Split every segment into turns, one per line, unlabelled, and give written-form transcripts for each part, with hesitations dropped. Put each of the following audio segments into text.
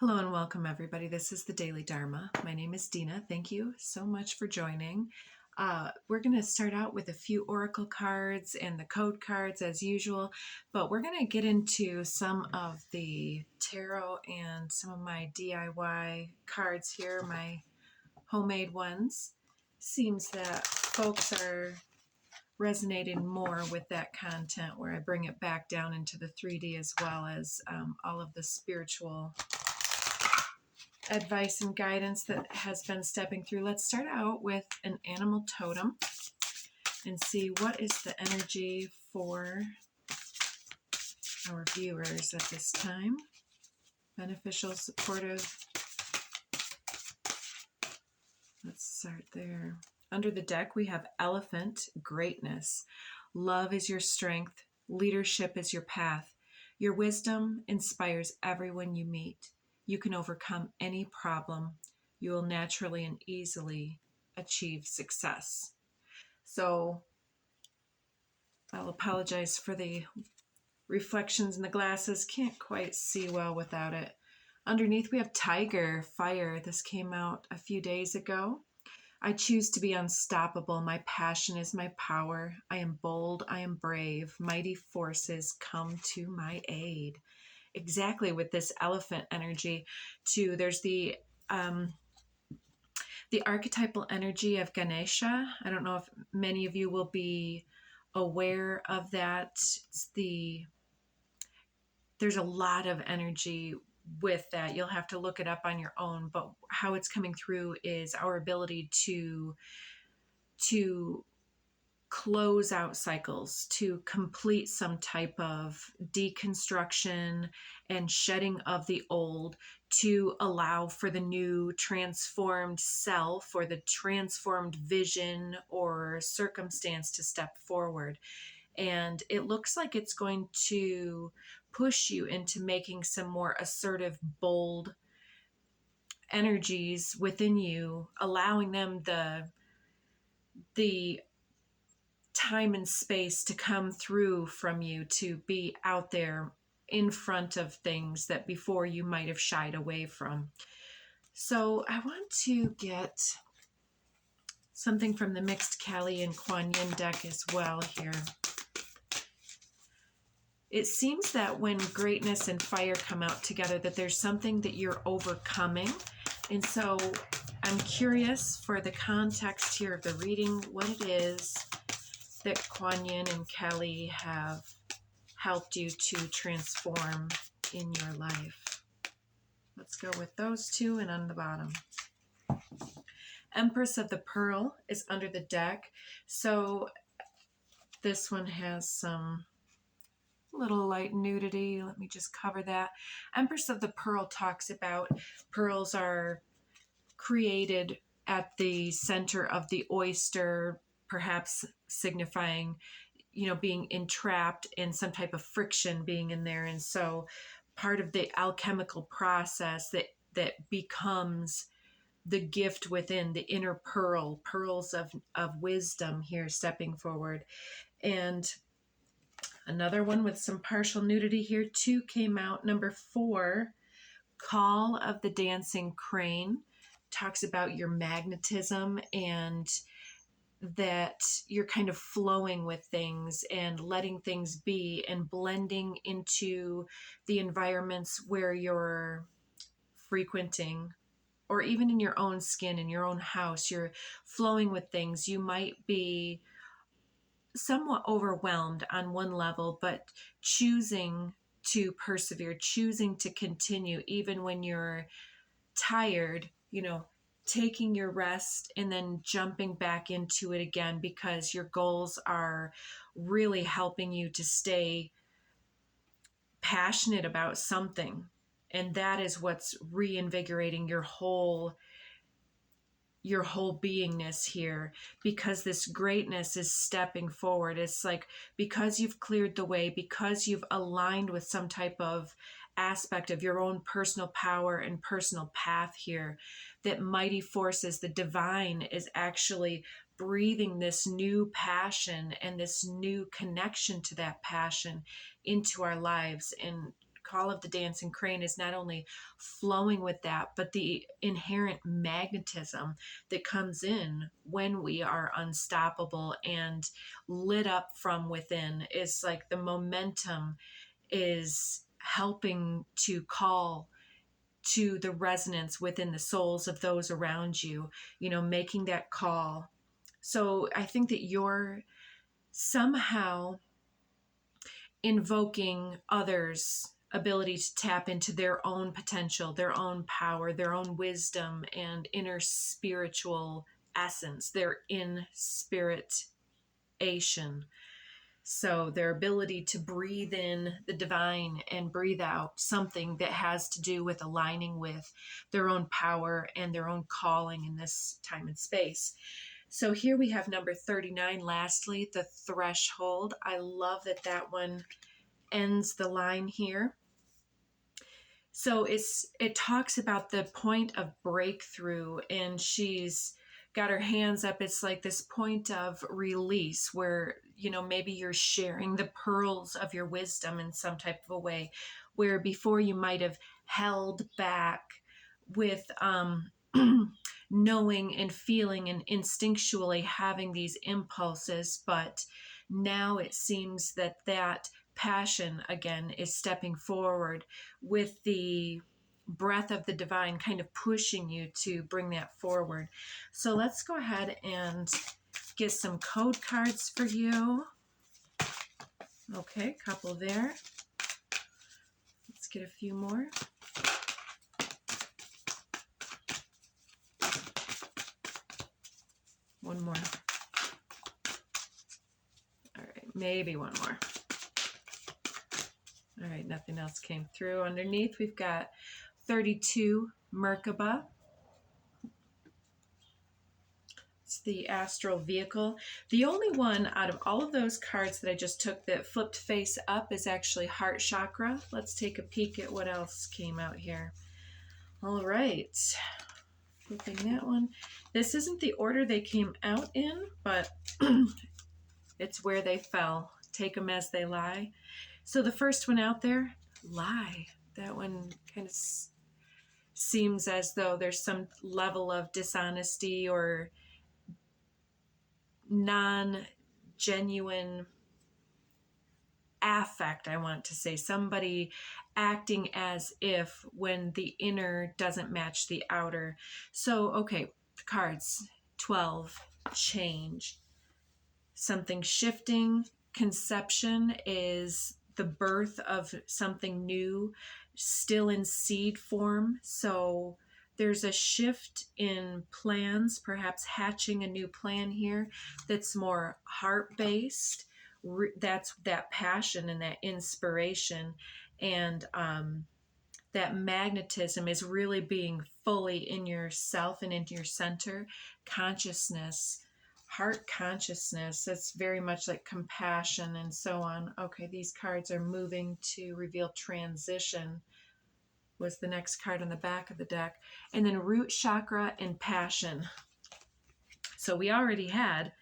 Hello and welcome, everybody. This is the Daily Dharma. My name is Dina. Thank you so much for joining. We're going to start out with a few oracle cards and the code cards as usual, but we're going to get into some of the tarot and some of my DIY cards here, my homemade ones. Seems that folks are resonating more with that content where I bring it back down into the 3D as well as all of the spiritual advice and guidance that has been stepping through. Let's start out with an animal totem and see what is the energy for our viewers at this time. Beneficial, supportive. Let's start there. Under the deck, we have elephant, greatness. Love is your strength. Leadership is your path. Your wisdom inspires everyone you meet. You can overcome any problem. You will naturally and easily achieve success. So I'll apologize for the reflections in the glasses. Can't quite see well without it. Underneath we have tiger, fire. This came out a few days ago. I choose to be unstoppable. My passion is my power. I am bold. I am brave. Mighty forces come to my aid. Exactly, with this elephant energy too. There's the archetypal energy of Ganesha. I don't know if many of you will be aware of that. There's a lot of energy with that. You'll have to look it up on your own, but how it's coming through is our ability to close out cycles, to complete some type of deconstruction and shedding of the old, to allow for the new transformed self or the transformed vision or circumstance to step forward. And it looks like it's going to push you into making some more assertive, bold energies within you, allowing them the time and space to come through from you, to be out there in front of things that before you might have shied away from. So I want to get something from the mixed Kali and Kuan Yin deck as well here. It seems that when greatness and fire come out together, that there's something that you're overcoming. And so I'm curious for the context here of the reading, what it is that Kuan Yin and Kali have helped you to transform in your life. Let's go with those two, and on the bottom, Empress of the Pearl is under the deck. So this one has some little light nudity. Let me just cover that. Empress of the Pearl talks about pearls are created at the center of the oyster, perhaps signifying, being entrapped in some type of friction being in there. And so part of the alchemical process that becomes the gift within, the inner pearls of wisdom here stepping forward. And another one with some partial nudity here too came out. Number 4, Call of the Dancing Crane, talks about your magnetism and that you're kind of flowing with things and letting things be and blending into the environments where you're frequenting, or even in your own skin, in your own house. You're flowing with things. You might be somewhat overwhelmed on one level, but choosing to persevere, choosing to continue even when you're tired, taking your rest and then jumping back into it again, because your goals are really helping you to stay passionate about something. And that is what's reinvigorating your whole beingness here, because this greatness is stepping forward. It's like, because you've cleared the way, because you've aligned with some type of aspect of your own personal power and personal path here, that mighty forces, the divine, is actually breathing this new passion and this new connection to that passion into our lives and call of the dancing crane is not only flowing with that, but the inherent magnetism that comes in when we are unstoppable and lit up from within. Is like the momentum is helping to call to the resonance within the souls of those around you, you know, making that call. So I think that you're somehow invoking others' ability to tap into their own potential, their own power, their own wisdom and inner spiritual essence, their inspiration. So their ability to breathe in the divine and breathe out something that has to do with aligning with their own power and their own calling in this time and space. So here we have number 39, lastly, the threshold. I love that that one ends the line here. So it talks about the point of breakthrough, and she's got her hands up. It's like this point of release where, you know, maybe you're sharing the pearls of your wisdom in some type of a way, where before you might have held back with knowing and feeling and instinctually having these impulses, but now it seems that that passion again is stepping forward with the breath of the divine kind of pushing you to bring that forward. So let's go ahead and get some code cards for you. Okay, couple there. Let's get a few more. One more. All right, maybe one more. All right, nothing else came through. Underneath, we've got 32 Merkaba. It's the astral vehicle. The only one out of all of those cards that I just took that flipped face up is actually heart chakra. Let's take a peek at what else came out here. All right, flipping that one. This isn't the order they came out in, but it's where they fell. Take them as they lie. So the first one out there, lie. That one kind of seems as though there's some level of dishonesty or non-genuine affect, I want to say. Somebody acting as if when the inner doesn't match the outer. So, okay, cards. 12, change. Something shifting. Conception is the birth of something new, still in seed form. So there's a shift in plans, perhaps hatching a new plan here that's more heart-based. That's that passion and that inspiration, and that magnetism is really being fully in yourself and into your center consciousness. Heart consciousness, that's very much like compassion and so on. Okay, these cards are moving to reveal transition, was the next card on the back of the deck. And then root chakra and passion. So we already had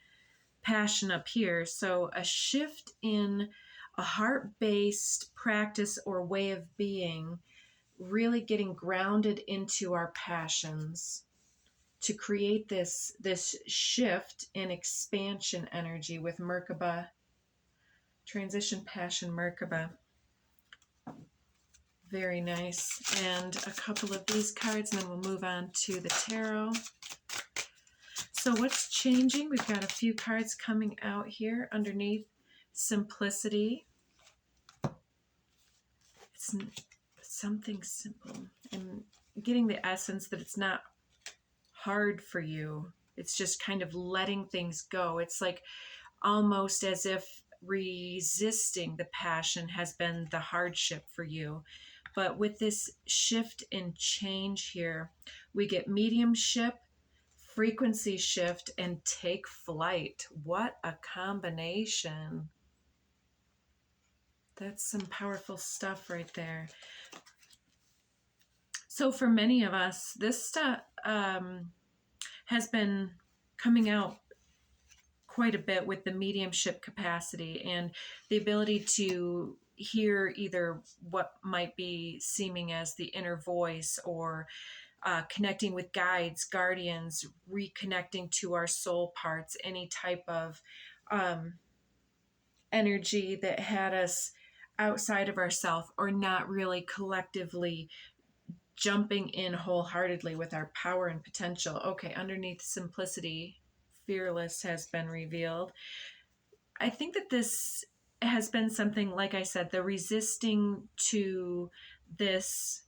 passion up here. So a shift in a heart-based practice or way of being, really getting grounded into our passions, to create this shift in expansion energy with Merkaba, transition, passion, Merkaba. Very nice. And a couple of these cards, and then we'll move on to the tarot. So what's changing? We've got a few cards coming out here underneath. Simplicity. It's something simple. I'm getting the essence that it's not hard for you. It's just kind of letting things go. It's like almost as if resisting the passion has been the hardship for you. But with this shift and change here, we get mediumship, frequency shift, and take flight. What a combination. That's some powerful stuff right there. So for many of us, this stuff has been coming out quite a bit with the mediumship capacity and the ability to hear either what might be seeming as the inner voice, or connecting with guides, guardians, reconnecting to our soul parts, any type of energy that had us outside of ourself, or not really collectively jumping in wholeheartedly with our power and potential. Okay, underneath simplicity, fearless has been revealed. I think that this has been something, like I said, the resisting to this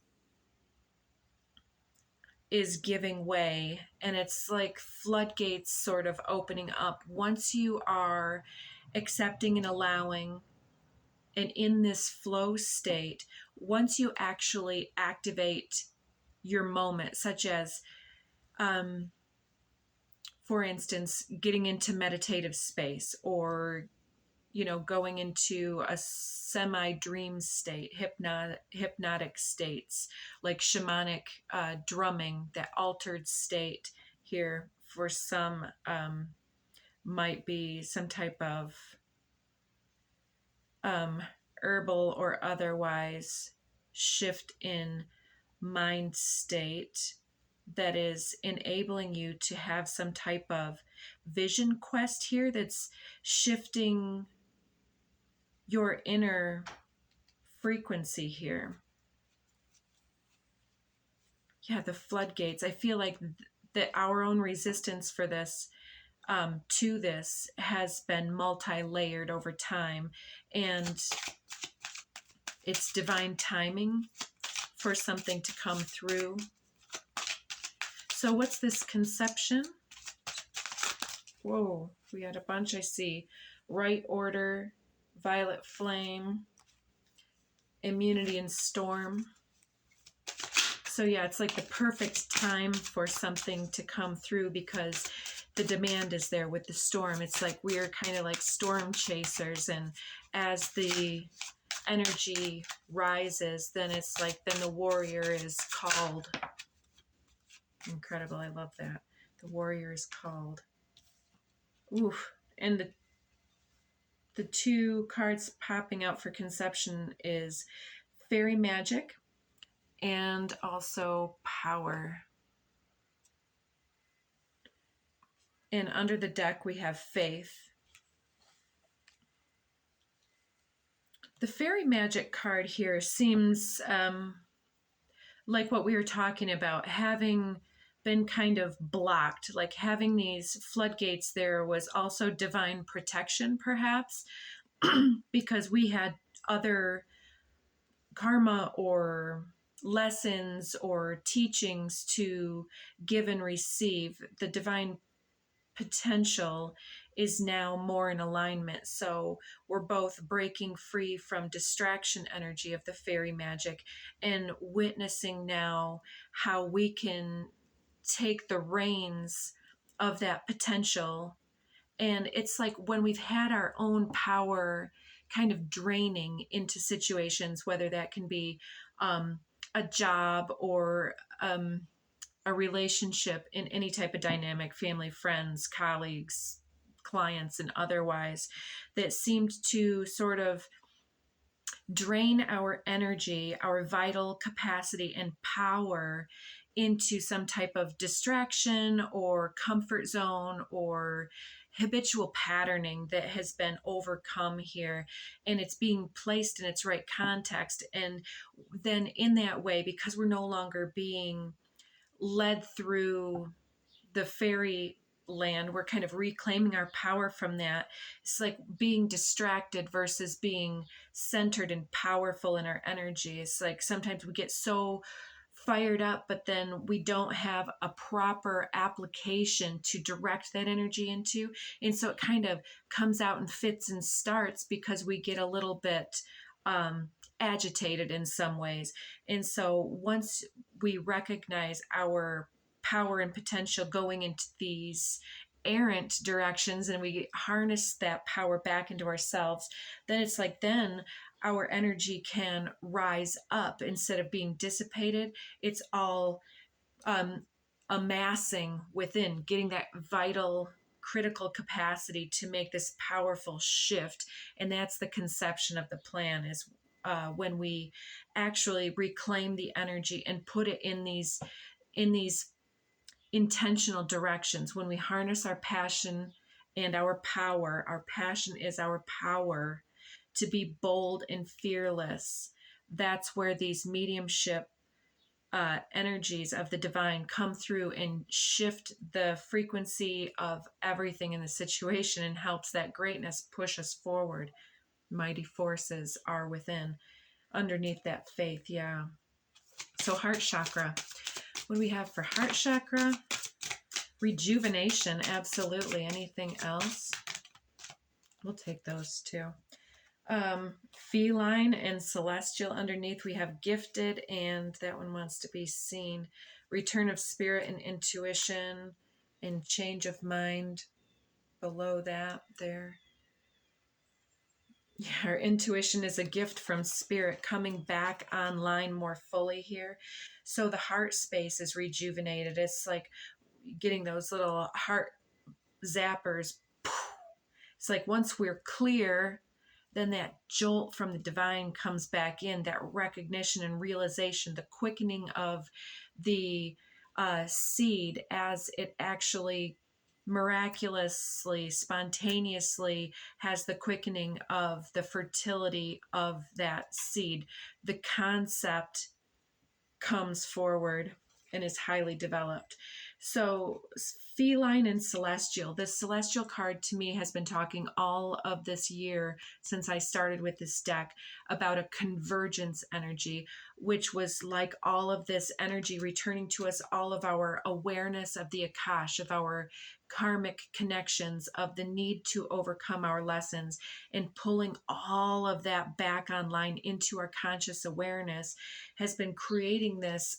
is giving way, and it's like floodgates sort of opening up once you are accepting and allowing, and in this flow state. Once you actually activate your moment, such as for instance, getting into meditative space, or going into a semi-dream state, hypnotic states, like shamanic drumming, that altered state here for some might be some type of herbal or otherwise shift in mind state that is enabling you to have some type of vision quest here that's shifting your inner frequency here. Yeah, the floodgates. I feel like that our own resistance for this, to this, has been multi-layered over time, and it's divine timing for something to come through. So what's this conception? Whoa, we had a bunch, I see. Right order, violet flame, immunity and storm. So yeah, it's like the perfect time for something to come through, because the demand is there with the storm. It's like we're kind of like storm chasers, and as the energy rises, then it's like, then the warrior is called. Incredible, I love that. The warrior is called. Oof. And the two cards popping out for conception is fairy magic and also power. And under the deck we have faith. The fairy magic card here seems like what we were talking about, having been kind of blocked, like having these floodgates. There was also divine protection, perhaps, because we had other karma or lessons or teachings to give and receive. The divine potential is now more in alignment. So we're both breaking free from distraction energy of the fairy magic and witnessing now how we can take the reins of that potential. And it's like when we've had our own power kind of draining into situations, whether that can be a job or a relationship in any type of dynamic, family, friends, colleagues, clients, and otherwise, that seemed to sort of drain our energy, our vital capacity and power into some type of distraction or comfort zone or habitual patterning that has been overcome here, and it's being placed in its right context. And then in that way, because we're no longer being led through the fairy land, we're kind of reclaiming our power from that. It's like being distracted versus being centered and powerful in our energy. It's like sometimes we get so fired up, but then we don't have a proper application to direct that energy into. And so it kind of comes out in fits and starts because we get a little bit agitated in some ways. And so once we recognize our power and potential going into these errant directions, and we harness that power back into ourselves, then it's like, then our energy can rise up instead of being dissipated. It's all amassing within, getting that vital critical capacity to make this powerful shift. And that's the conception of the plan, is when we actually reclaim the energy and put it in these intentional directions. When we harness our passion and our power, our passion is our power to be bold and fearless. That's where these mediumship energies of the divine come through and shift the frequency of everything in the situation and helps that greatness push us forward. Mighty forces are within, underneath that faith. Yeah. So heart chakra. What do we have for heart chakra? Rejuvenation. Absolutely. Anything else? We'll take those too. Feline and celestial. Underneath we have gifted, and that one wants to be seen. Return of spirit and intuition and change of mind. Below that there. Yeah, our intuition is a gift from spirit coming back online more fully here. So the heart space is rejuvenated. It's like getting those little heart zappers. It's like once we're clear, then that jolt from the divine comes back in, that recognition and realization, the quickening of the seed as it actually miraculously, spontaneously has the quickening of the fertility of that seed. The concept comes forward and is highly developed. So feline and celestial. This celestial card to me has been talking all of this year since I started with this deck about a convergence energy, which was like all of this energy returning to us, all of our awareness of the Akash, of our karmic connections, of the need to overcome our lessons, and pulling all of that back online into our conscious awareness has been creating this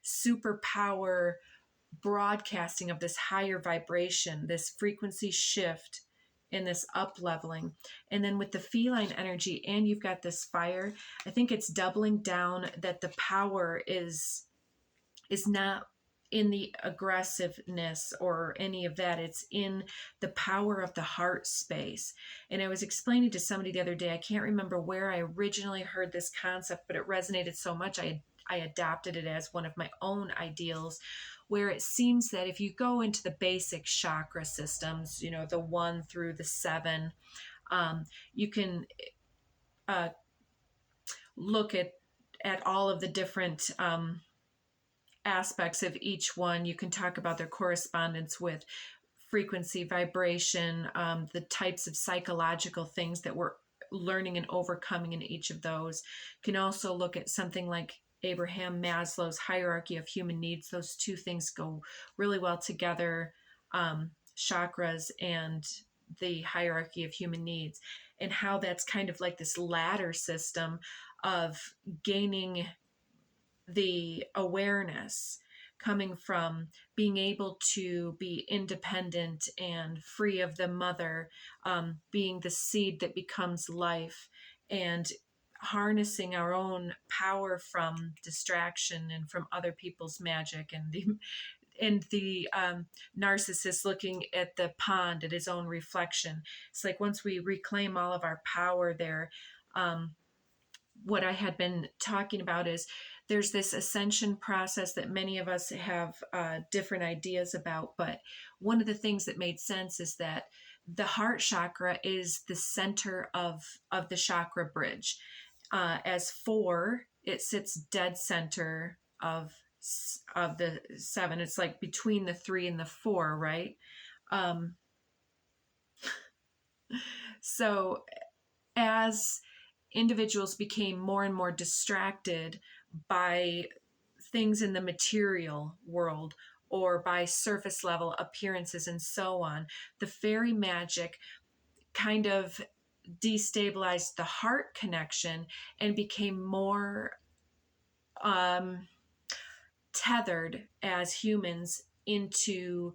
superpower broadcasting of this higher vibration, this frequency shift, and this up leveling. And then with the feline energy, and you've got this fire, I think it's doubling down that the power is not in the aggressiveness or any of that. It's in the power of the heart space. And I was explaining to somebody the other day, I can't remember where I originally heard this concept, but it resonated so much I adopted it as one of my own ideals, where it seems that if you go into the basic chakra systems, you know, the 1 through the 7, you can look at all of the different aspects of each one. You can talk about their correspondence with frequency, vibration, the types of psychological things that we're learning and overcoming in each of those. You can also look at something like Abraham Maslow's hierarchy of human needs. Those two things go really well together, chakras and the hierarchy of human needs, and how that's kind of like this ladder system of gaining the awareness coming from being able to be independent and free of the mother, being the seed that becomes life, and harnessing our own power from distraction and from other people's magic, and the narcissist looking at the pond at his own reflection. It's like once we reclaim all of our power there, what I had been talking about is there's this ascension process that many of us have different ideas about. But one of the things that made sense is that the heart chakra is the center of the chakra bridge. As 4, it sits dead center of the 7. It's like between the 3 and the 4, right? So as individuals became more and more distracted by things in the material world or by surface level appearances and so on, the fairy magic kind of destabilized the heart connection and became more tethered as humans into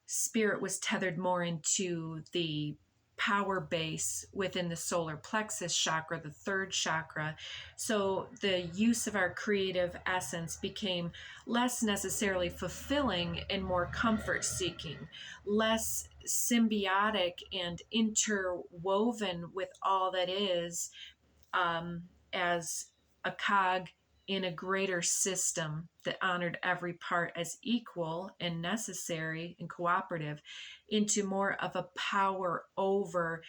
spirit, was tethered more into the power base within the solar plexus chakra, the 3rd chakra. So the use of our creative essence became less necessarily fulfilling and more comfort seeking, less symbiotic and interwoven with all that is, as a cog in a greater system that honored every part as equal and necessary and cooperative, into more of a power over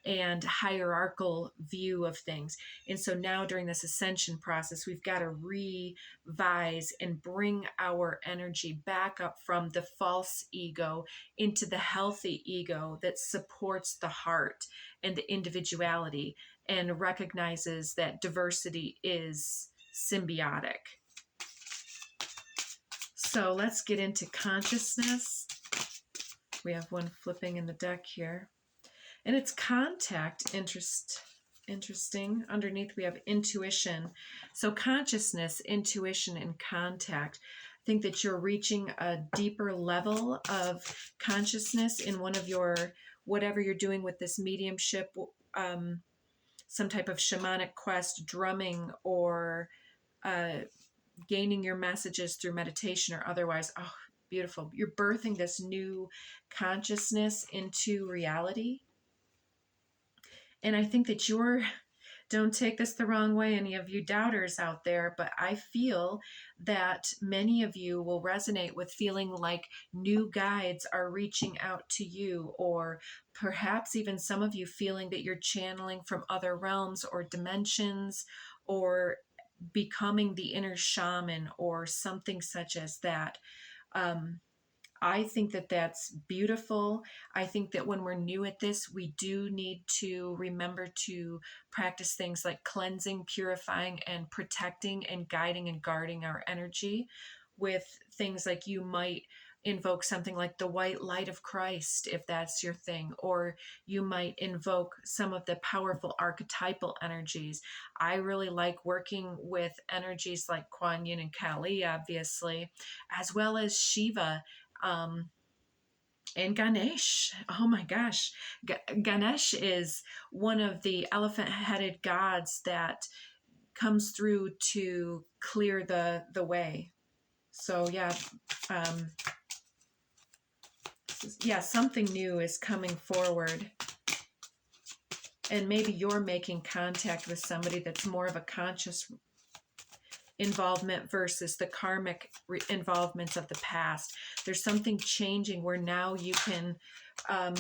and hierarchical view of things. And so now during this ascension process, we've got to revise and bring our energy back up from the false ego into the healthy ego that supports the heart and the individuality and recognizes that diversity is symbiotic. So let's get into consciousness. We have one flipping in the deck here. And it's contact, interesting. Underneath we have intuition. So consciousness, intuition, and contact. I think that you're reaching a deeper level of consciousness in one of your, whatever you're doing with this mediumship, some type of shamanic quest, drumming, or gaining your messages through meditation or otherwise. Oh, beautiful. You're birthing this new consciousness into reality. And I think that don't take this the wrong way, any of you doubters out there, but I feel that many of you will resonate with feeling like new guides are reaching out to you, or perhaps even some of you feeling that you're channeling from other realms or dimensions, or becoming the inner shaman or something such as that. I think that that's beautiful. I think that when we're new at this, we do need to remember to practice things like cleansing, purifying, and protecting and guiding and guarding our energy with things like you might invoke something like the white light of Christ, if that's your thing, or you might invoke some of the powerful archetypal energies. I really like working with energies like Kuan Yin and Kali, obviously, as well as Shiva, and Ganesh. Oh my gosh. Ganesh is one of the elephant-headed gods that comes through to clear the way. So yeah, something new is coming forward. And maybe you're making contact with somebody that's more of a conscious involvement versus the karmic involvements of the past. There's something changing where now you can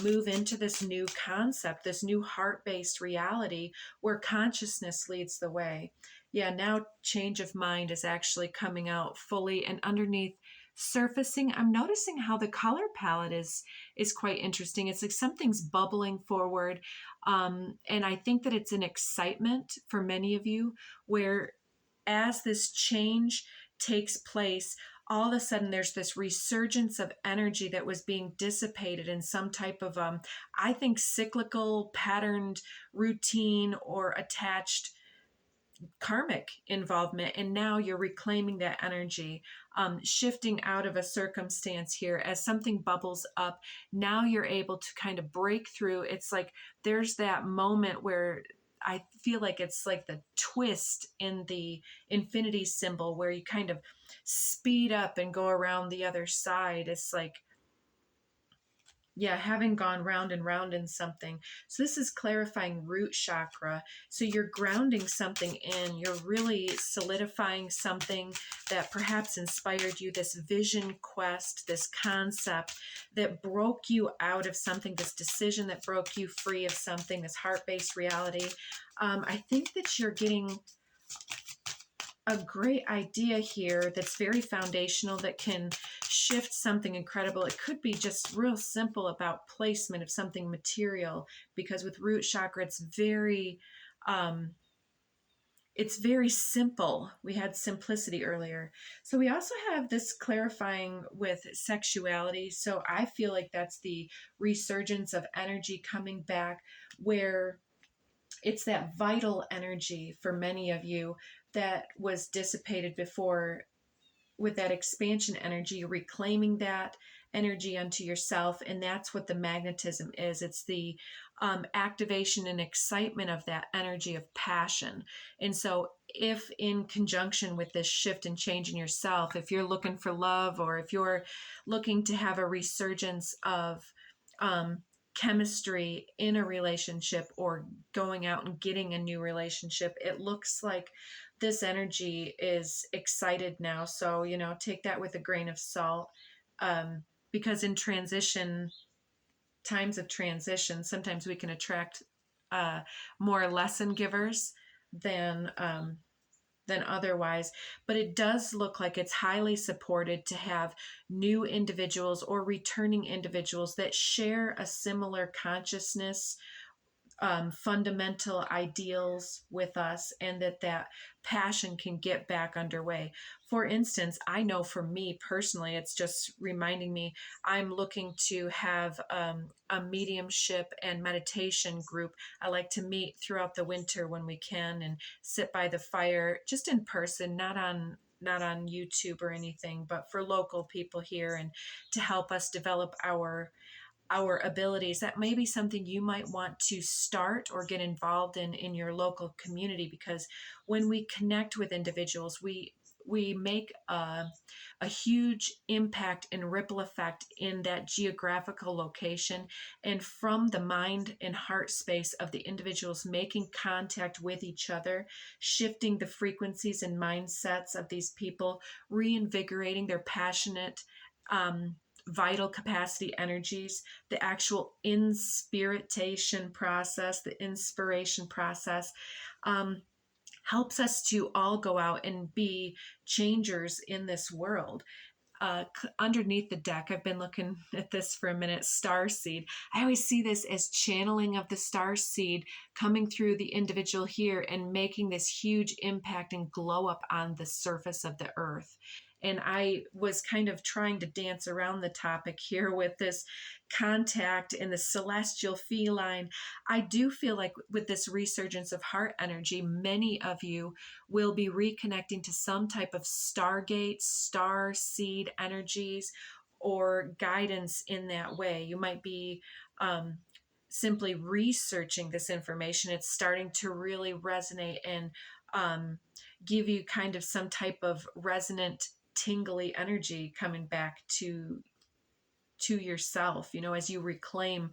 move into this new concept, this new heart-based reality where consciousness leads the way. Yeah, now change of mind is actually coming out fully, and underneath surfacing, I'm noticing how the color palette is quite interesting. It's like something's bubbling forward, and I think that it's an excitement for many of you where as this change takes place, all of a sudden there's this resurgence of energy that was being dissipated in some type of, I think, cyclical, patterned, routine, or attached karmic involvement. And now you're reclaiming that energy, shifting out of a circumstance here as something bubbles up. Now you're able to kind of break through. It's like there's that moment where I feel like it's like the twist in the infinity symbol where you kind of speed up and go around the other side. It's like, yeah, having gone round and round in something. So this is clarifying root chakra. So you're grounding something in, you're really solidifying something that perhaps inspired you, this vision quest, this concept that broke you out of something, this decision that broke you free of something, this heart-based reality. I think that you're getting a great idea here that's very foundational, that can shift something incredible. It could be just real simple about placement of something material, because with root chakra, it's very simple. We had simplicity earlier. So we also have this clarifying with sexuality. So I feel like that's the resurgence of energy coming back, where it's that vital energy for many of you that was dissipated before. With that expansion energy, you're reclaiming that energy unto yourself, and that's what the magnetism is. It's the activation and excitement of that energy of passion. And so if in conjunction with this shift and change in yourself, if you're looking for love, or if you're looking to have a resurgence of chemistry in a relationship or going out and getting a new relationship. It looks like this energy is excited now. So, you know, take that with a grain of salt. Because in transition, times of transition, sometimes we can attract more lesson givers than otherwise. But it does look like it's highly supported to have new individuals or returning individuals that share a similar consciousness, fundamental ideals with us, and that passion can get back underway. For instance, I know for me personally, it's just reminding me I'm looking to have a mediumship and meditation group. I like to meet throughout the winter when we can and sit by the fire just in person, not on YouTube or anything, but for local people here, and to help us develop our abilities. That may be something you might want to start or get involved in your local community, because when we connect with individuals, we make a huge impact and ripple effect in that geographical location, and from the mind and heart space of the individuals making contact with each other, shifting the frequencies and mindsets of these people, reinvigorating their passionate vital capacity energies, the actual inspiration process, the inspiration process, helps us to all go out and be changers in this world. Underneath the deck, I've been looking at this for a minute, star seed. I always see this as channeling of the star seed coming through the individual here and making this huge impact and glow up on the surface of the earth. And I was kind of trying to dance around the topic here with this contact in the celestial feline. I do feel like with this resurgence of heart energy, many of you will be reconnecting to some type of stargate, star seed energies, or guidance in that way. You might be simply researching this information. It's starting to really resonate and give you kind of some type of resonant, tingly energy coming back to yourself, you know, as you reclaim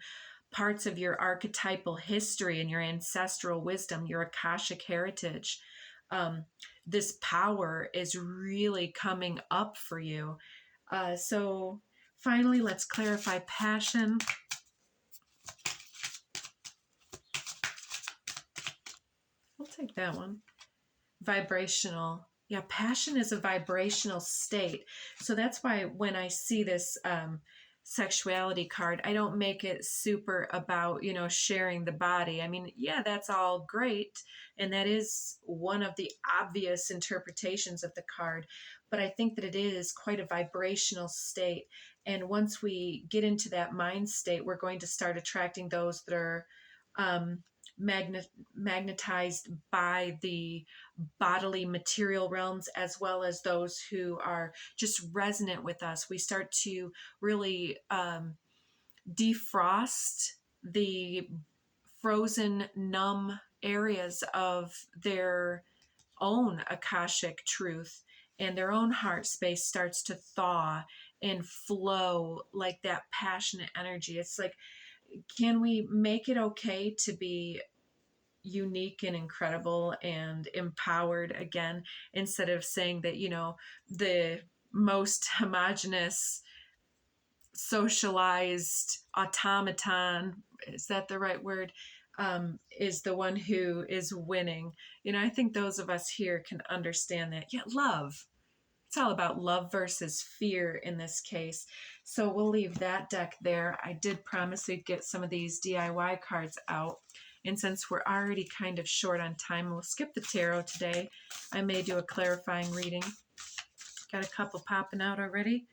parts of your archetypal history and your ancestral wisdom, your Akashic heritage. This power is really coming up for you. So finally, let's clarify passion. We'll take that one. Vibrational. Yeah, passion is a vibrational state. So that's why when I see this sexuality card, I don't make it super about, you know, sharing the body. I mean, yeah, that's all great. And that is one of the obvious interpretations of the card. But I think that it is quite a vibrational state. And once we get into that mind state, we're going to start attracting those that are magnetized by the bodily material realms, as well as those who are just resonant with us. We start to really defrost the frozen, numb areas of their own Akashic truth, and their own heart space starts to thaw and flow like that passionate energy. It's like, can we make it okay to be unique and incredible and empowered again, instead of saying that, you know, the most homogenous socialized automaton, is that the right word, is the one who is winning? You know, I think those of us here can understand that. Yeah, love. It's all about love versus fear in this case. So we'll leave that deck there. I did promise we'd get some of these DIY cards out. And since we're already kind of short on time, we'll skip the tarot today. I may do a clarifying reading. Got a couple popping out already.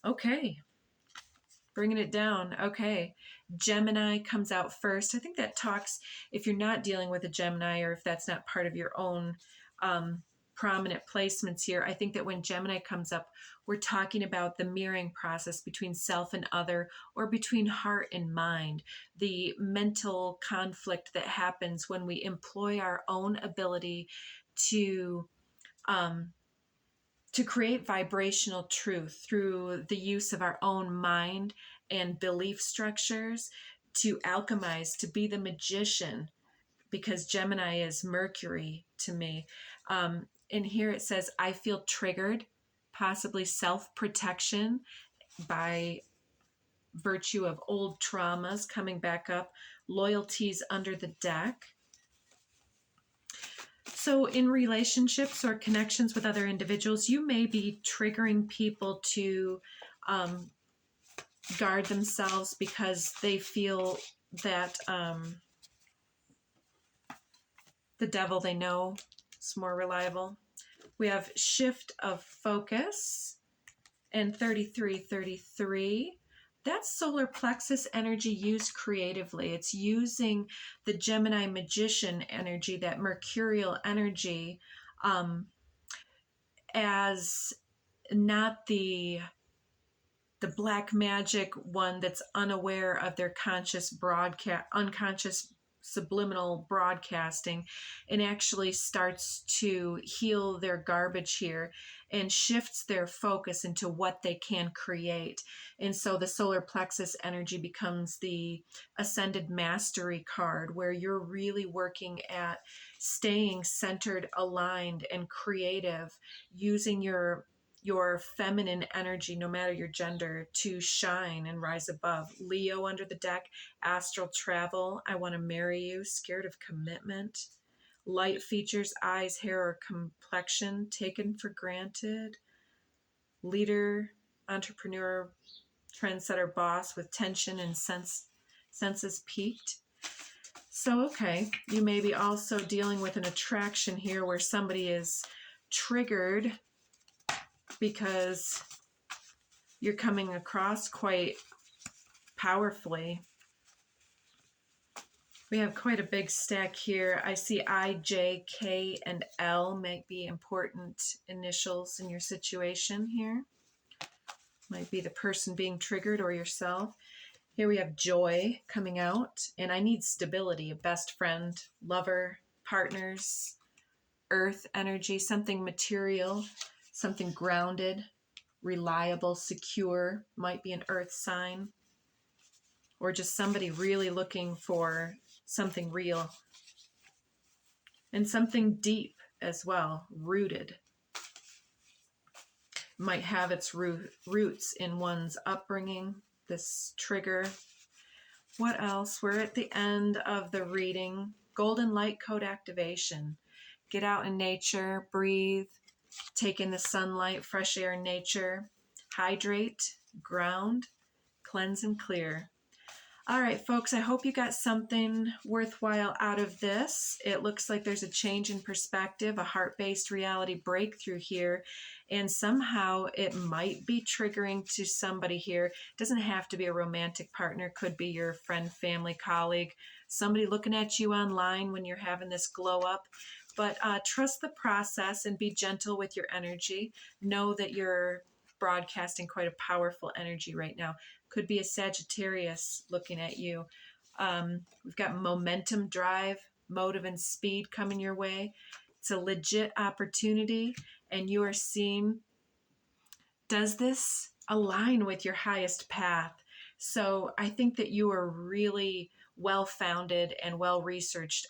Okay. Bringing it down. Okay. Gemini comes out first. I think that talks, if you're not dealing with a Gemini, or if that's not part of your own prominent placements here, I think that when Gemini comes up, we're talking about the mirroring process between self and other, or between heart and mind, the mental conflict that happens when we employ our own ability to create vibrational truth through the use of our own mind and belief structures, to alchemize, to be the magician, because Gemini is Mercury to me. In here it says, I feel triggered, possibly self-protection by virtue of old traumas coming back up, loyalties under the deck. So in relationships or connections with other individuals, you may be triggering people to guard themselves because they feel that the devil they know is more reliable. We have shift of focus and 3333. That's solar plexus energy used creatively. It's using the Gemini magician energy, that mercurial energy, as not the black magic one that's unaware of their unconscious subliminal broadcasting, and actually starts to heal their garbage here and shifts their focus into what they can create. And so the solar plexus energy becomes the ascended mastery card, where you're really working at staying centered, aligned, and creative, using your feminine energy, no matter your gender, to shine and rise above. Leo under the deck, astral travel, I want to marry you, scared of commitment. Light features, eyes, hair, or complexion, taken for granted. Leader, entrepreneur, trendsetter, boss, with tension and senses peaked. So, okay, you may be also dealing with an attraction here where somebody is triggered because you're coming across quite powerfully. We have quite a big stack here. I see I, J, K, and L might be important initials in your situation here. Might be the person being triggered or yourself. Here we have joy coming out, and I need stability, a best friend, lover, partners, earth energy, something material, something grounded, reliable, secure, might be an earth sign, or just somebody really looking for something real and something deep as well, rooted. Might have its roots in one's upbringing, this trigger. What else? We're at the end of the reading. Golden light code activation. Get out in nature, breathe, take in the sunlight, fresh air, nature, hydrate, ground, cleanse, and clear. All right, folks, I hope you got something worthwhile out of this. It looks like there's a change in perspective, a heart-based reality breakthrough here, and somehow it might be triggering to somebody here. It doesn't have to be a romantic partner. Could be your friend, family, colleague, somebody looking at you online when you're having this glow up. But trust the process and be gentle with your energy. Know that you're broadcasting quite a powerful energy right now. Could be a Sagittarius looking at you. We've got momentum, drive, motive, and speed coming your way. It's a legit opportunity, and you are seeing, does this align with your highest path? So I think that you are really well-founded and well-researched